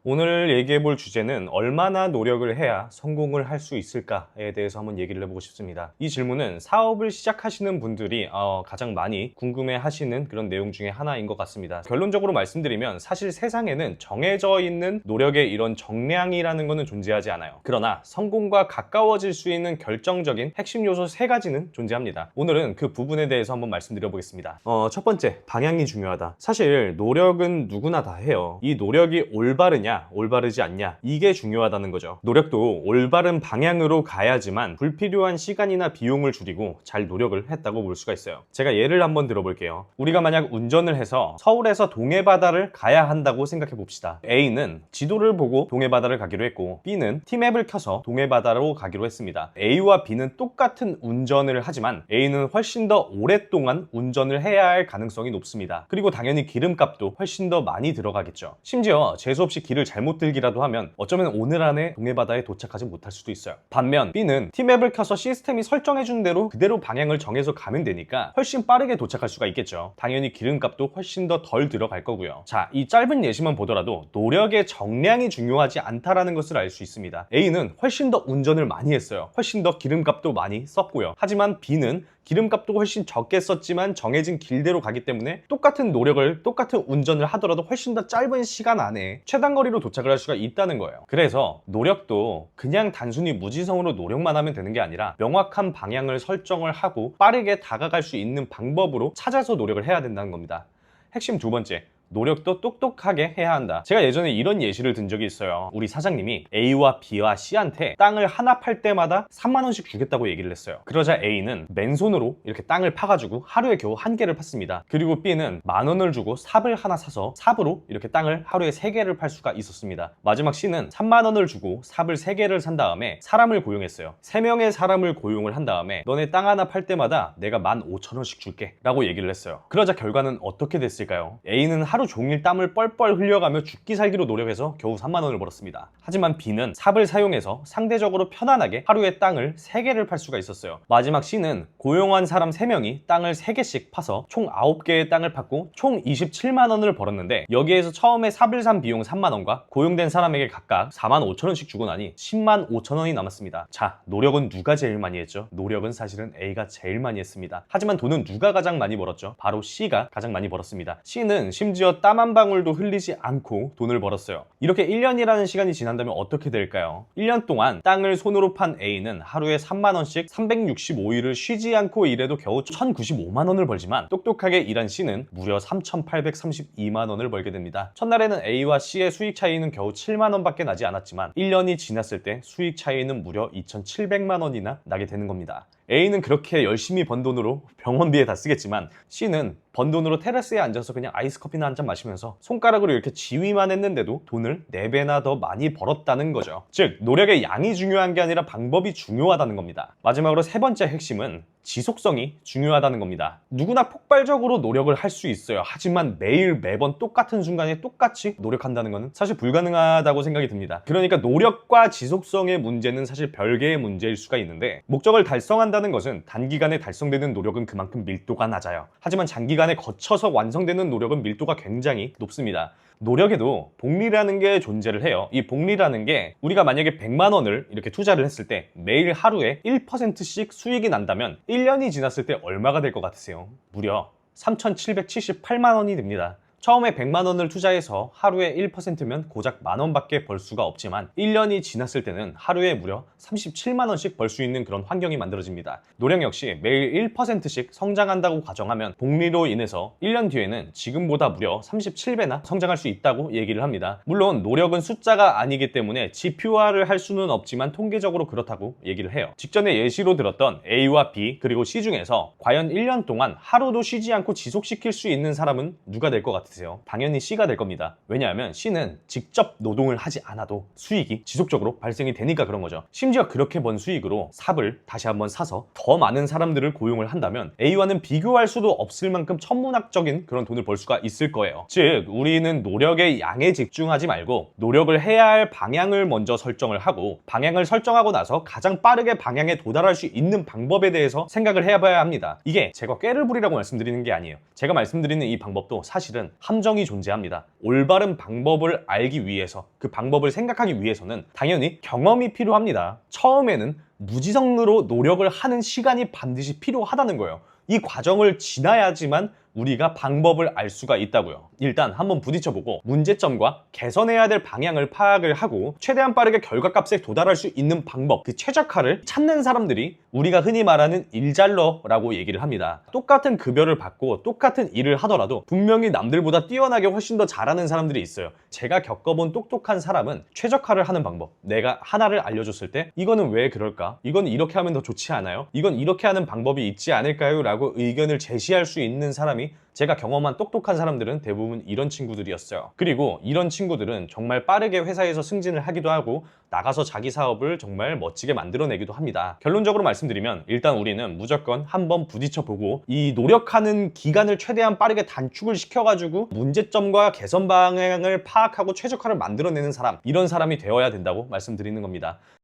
오늘 얘기해 볼 주제는 얼마나 노력을 해야 성공을 할 수 있을까에 대해서 한번 얘기를 해보고 싶습니다. 이 질문은 사업을 시작하시는 분들이 가장 많이 궁금해 하시는 그런 내용 중에 하나인 것 같습니다. 결론적으로 말씀드리면 사실 세상에는 정해져 있는 노력의 이런 정량이라는 것은 존재하지 않아요. 그러나 성공과 가까워질 수 있는 결정적인 핵심 요소 3가지는 존재합니다. 오늘은 그 부분에 대해서 한번 말씀드려 보겠습니다. 첫 번째, 방향이 중요하다. 사실 노력은 누구나 다 해요. 이 노력이 올바르냐 올바르지 않냐, 이게 중요하다는 거죠. 노력도 올바른 방향으로 가야지만 불필요한 시간이나 비용을 줄이고 잘 노력을 했다고 볼 수가 있어요. 제가 예를 한번 들어볼게요. 우리가 만약 운전을 해서 서울에서 동해바다를 가야 한다고 생각해 봅시다. A는 지도를 보고 동해바다를 가기로 했고 B는 T맵을 켜서 동해바다로 가기로 했습니다. A와 B는 똑같은 운전을 하지만 A는 훨씬 더 오랫동안 운전을 해야 할 가능성이 높습니다. 그리고 당연히 기름값도 훨씬 더 많이 들어가겠죠. 심지어 재수없이 길을 잘못 들기라도 하면 어쩌면 오늘 안에 동해바다에 도착하지 못할 수도 있어요. 반면 B는 T맵을 켜서 시스템이 설정해준 대로 그대로 방향을 정해서 가면 되니까 훨씬 빠르게 도착할 수가 있겠죠. 당연히 기름값도 훨씬 더 덜 들어갈 거고요. 자, 이 짧은 예시만 보더라도 노력의 정량이 중요하지 않다라는 것을 알 수 있습니다. A는 훨씬 더 운전을 많이 했어요. 훨씬 더 기름값도 많이 썼고요. 하지만 B는 기름값도 훨씬 적게 썼지만 정해진 길대로 가기 때문에 똑같은 노력을, 똑같은 운전을 하더라도 훨씬 더 짧은 시간 안에 최단거리로 도착을 할 수가 있다는 거예요. 그래서 노력도 그냥 단순히 무지성으로 노력만 하면 되는 게 아니라 명확한 방향을 설정을 하고 빠르게 다가갈 수 있는 방법으로 찾아서 노력을 해야 된다는 겁니다. 핵심 2번째, 노력도 똑똑하게 해야 한다. 제가 예전에 이런 예시를 든 적이 있어요. 우리 사장님이 A와 B와 C한테 땅을 하나 팔 때마다 3만 원씩 주겠다고 얘기를 했어요. 그러자 A는 맨손으로 이렇게 땅을 파가지고 하루에 겨우 1개를 팠습니다. 그리고 B는 10,000원을 주고 삽을 하나 사서 삽으로 이렇게 땅을 하루에 3개를 팔 수가 있었습니다. 마지막 C는 3만 원을 주고 삽을 3개를 산 다음에 사람을 고용했어요. 3명의 사람을 고용을 한 다음에 너네 땅 하나 팔 때마다 내가 15,000원씩 줄게 라고 얘기를 했어요. 그러자 결과는 어떻게 됐을까요? A는 하루 종일 땀을 뻘뻘 흘려가며 죽기 살기로 노력해서 겨우 3만 원을 벌었습니다. 하지만 B는 삽을 사용해서 상대적으로 편안하게 하루에 땅을 3개를 팔 수가 있었어요. 마지막 C는 고용한 사람 3명이 땅을 3개씩 파서 총 9개의 땅을 팠고 총 27만 원을 벌었는데 여기에서 처음에 삽을 산 비용 3만 원과 고용된 사람에게 각각 4만 5천 원씩 주고 나니 10만 5천 원이 남았습니다. 자, 노력은 누가 제일 많이 했죠? 노력은 사실은 A가 제일 많이 했습니다. 하지만 돈은 누가 가장 많이 벌었죠? 바로 C가 가장 많이 벌었습니다. C는 심지어 땀 한 방울도 흘리지 않고 돈을 벌었어요. 이렇게 1년이라는 시간이 지난다면 어떻게 될까요? 1년 동안 땅을 손으로 판 A는 하루에 3만 원씩 365일을 쉬지 않고 일해도 겨우 1,095만 원을 벌지만 똑똑하게 일한 C는 무려 3,832만 원을 벌게 됩니다. 첫날에는 A와 C의 수익 차이는 겨우 7만 원밖에 나지 않았지만 1년이 지났을 때 수익 차이는 무려 2,700만 원이나 나게 되는 겁니다. A는 그렇게 열심히 번 돈으로 병원비에 다 쓰겠지만 C는 번 돈으로 테라스에 앉아서 그냥 아이스 커피나 한 잔 마시면서 손가락으로 이렇게 지위만 했는데도 돈을 4배나 더 많이 벌었다는 거죠. 즉, 노력의 양이 중요한 게 아니라 방법이 중요하다는 겁니다. 마지막으로 3번째 핵심은 지속성이 중요하다는 겁니다. 누구나 폭발적으로 노력을 할 수 있어요. 하지만 매일 매번 똑같은 순간에 똑같이 노력한다는 것은 사실 불가능하다고 생각이 듭니다. 그러니까 노력과 지속성의 문제는 사실 별개의 문제일 수가 있는데 목적을 달성한다는 것은 단기간에 달성되는 노력은 그만큼 밀도가 낮아요. 하지만 장기간에 거쳐서 완성되는 노력은 밀도가 굉장히 높습니다. 노력에도 복리라는 게 존재를 해요. 이 복리라는 게 우리가 만약에 100만 원을 이렇게 투자를 했을 때 매일 하루에 1%씩 수익이 난다면 1년이 지났을 때 얼마가 될 것 같으세요? 무려 3,778만 원이 됩니다. 처음에 100만 원을 투자해서 하루에 1%면 고작 만원밖에 벌 수가 없지만 1년이 지났을 때는 하루에 무려 37만 원씩 벌 수 있는 그런 환경이 만들어집니다. 노력 역시 매일 1%씩 성장한다고 가정하면 복리로 인해서 1년 뒤에는 지금보다 무려 37배나 성장할 수 있다고 얘기를 합니다. 물론 노력은 숫자가 아니기 때문에 지표화를 할 수는 없지만 통계적으로 그렇다고 얘기를 해요. 직전에 예시로 들었던 A와 B 그리고 C 중에서 과연 1년 동안 하루도 쉬지 않고 지속시킬 수 있는 사람은 누가 될 것 같으세요? 당연히 C가 될 겁니다. 왜냐하면 C는 직접 노동을 하지 않아도 수익이 지속적으로 발생이 되니까 그런 거죠. 심지어 그렇게 번 수익으로 삽을 다시 한번 사서 더 많은 사람들을 고용을 한다면 A와는 비교할 수도 없을 만큼 천문학적인 그런 돈을 벌 수가 있을 거예요. 즉, 우리는 노력의 양에 집중하지 말고 노력을 해야 할 방향을 먼저 설정을 하고 방향을 설정하고 나서 가장 빠르게 방향에 도달할 수 있는 방법에 대해서 생각을 해봐야 합니다. 이게 제가 꾀를 부리라고 말씀드리는 게 아니에요. 제가 말씀드리는 이 방법도 사실은 함정이 존재합니다. 올바른 방법을 알기 위해서, 그 방법을 생각하기 위해서는 당연히 경험이 필요합니다. 처음에는 무지성으로 노력을 하는 시간이 반드시 필요하다는 거예요. 이 과정을 지나야지만 우리가 방법을 알 수가 있다고요. 일단 한번 부딪혀보고 문제점과 개선해야 될 방향을 파악을 하고 최대한 빠르게 결과값에 도달할 수 있는 방법, 그 최적화를 찾는 사람들이 우리가 흔히 말하는 일잘러라고 얘기를 합니다. 똑같은 급여를 받고 똑같은 일을 하더라도 분명히 남들보다 뛰어나게 훨씬 더 잘하는 사람들이 있어요. 제가 겪어본 똑똑한 사람은 최적화를 하는 방법, 내가 하나를 알려줬을 때 이거는 왜 그럴까? 이건 이렇게 하면 더 좋지 않아요? 이건 이렇게 하는 방법이 있지 않을까요? 라고 의견을 제시할 수 있는 사람이, 제가 경험한 똑똑한 사람들은 대부분 이런 친구들이었어요. 그리고 이런 친구들은 정말 빠르게 회사에서 승진을 하기도 하고 나가서 자기 사업을 정말 멋지게 만들어내기도 합니다. 결론적으로 말씀드리면 일단 우리는 무조건 한번 부딪혀보고 이 노력하는 기간을 최대한 빠르게 단축을 시켜가지고 문제점과 개선 방향을 파악하고 최적화를 만들어내는 사람, 이런 사람이 되어야 된다고 말씀드리는 겁니다.